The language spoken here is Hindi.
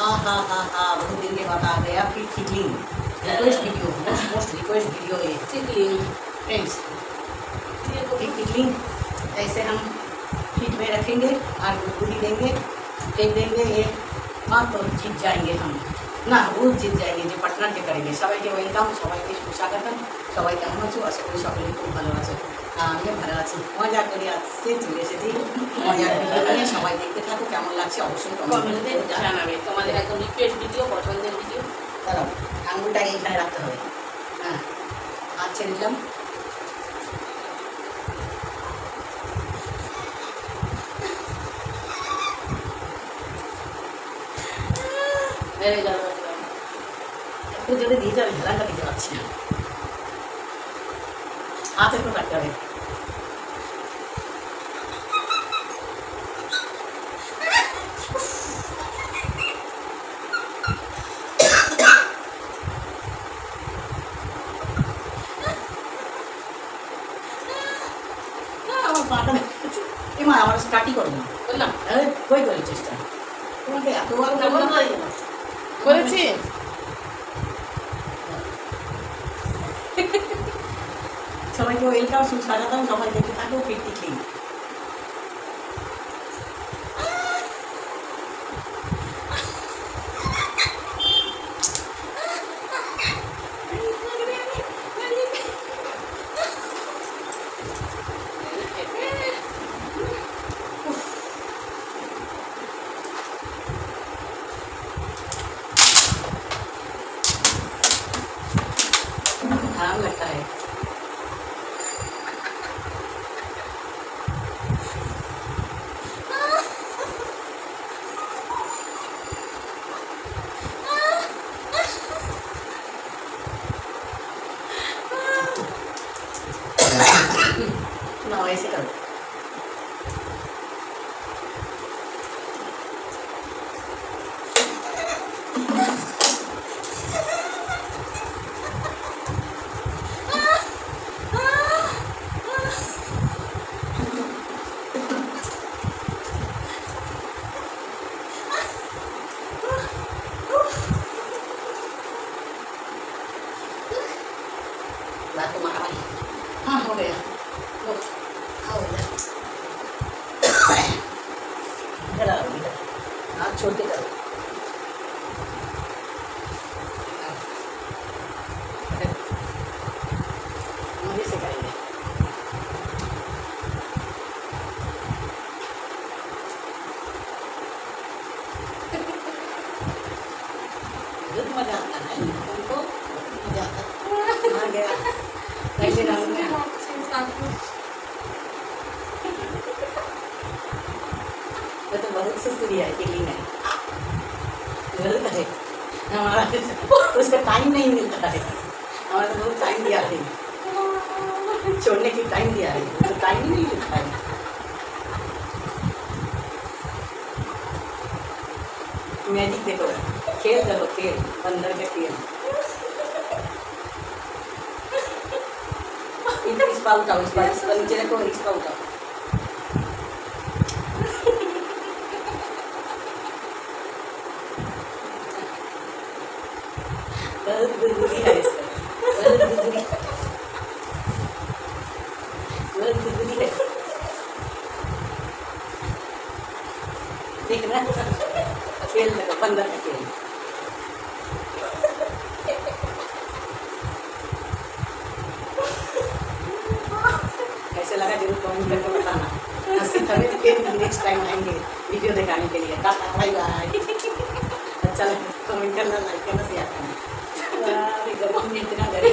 हाँ बहुत दिन के बाद आ गया फिर चिकलिंग request video, most request video है चिकलिंग फ्रेंड्स। फिर चिकलिंग ऐसे हम फीट में रखेंगे और गुदगुदी देंगे, फेंक देंगे ये तो जीत जाएंगे हम ना, बहुत जीत जाएंगे जो पार्टनार जो करेंगे। सबाई के वेलकाम, सबाई के सुस्वागतम, सबाई কেমন আছো? আশা করি সকলেই খুব ভালো আছো। আমিও ভালো আছি। মজা করে আজকে চলে এসেছি, মজার ভিডিও নিয়ে সবাই দেখতে থাকো, কেমন লাগছে অবশ্যই কমেন্টে জানাবে। তোমাদের একদম রিকোয়েস্ট ভিডিও, পছন্দের ভিডিও। দাঁড়াও আঙুলটা এইখানে রাখতে হবে। হ্যাঁ হাত ছেড়ে দিলাম। মেরে গেল একটু যদি দিয়ে যাবে, হেলানটা দিতে পারছি না, হাত একটু কাটতে হবে। আমার পাটা এমা আমার স্টার্টই করো না, বললাম কই করি চেষ্টা, তোমাকে এতবার করেছি। সবাইকে ওয়েলকাম, সুস্বাগতম, সবাই দেখতে থাকো ফিরতি ক্লিন। आराम लगता है। ना ऐसे करो। तो मारा भाई, हाँ हो गया, हो गया। इधर आओ, इधर हाथ छोड़ के करो। मुझे से करेंगे। मजा आता है तुमको, मजा आता है। आ गया ऐसे रहूँगा। मैं तो बहुत सुस्तरी है, अकेली है, गलत है हमारा, उसका टाइम नहीं मिलता है। हमारा तो बहुत टाइम दिया है, छोड़ने की टाइम दिया है, तो टाइम ही नहीं मिलता है। मैजिक देखो, खेल देखो, खेल बंदर का खेल। इसका उठाओ, इसका नीचे रखो, इसका उठाओ। बहुत गुदगुदी है इसका, बहुत गुदगुदी, बहुत गुदगुदी है। देखना खेल देखो, बंदर का खेल। कैसे लगा जरूर कमेंट करके बताना। फिर नेक्स्ट टाइम आएंगे वीडियो दिखाने के लिए। Tata bye bye. अच्छा लगा कमेंट करना, लाइक करना, शेयर करना। गर्मी में इतना गर्मी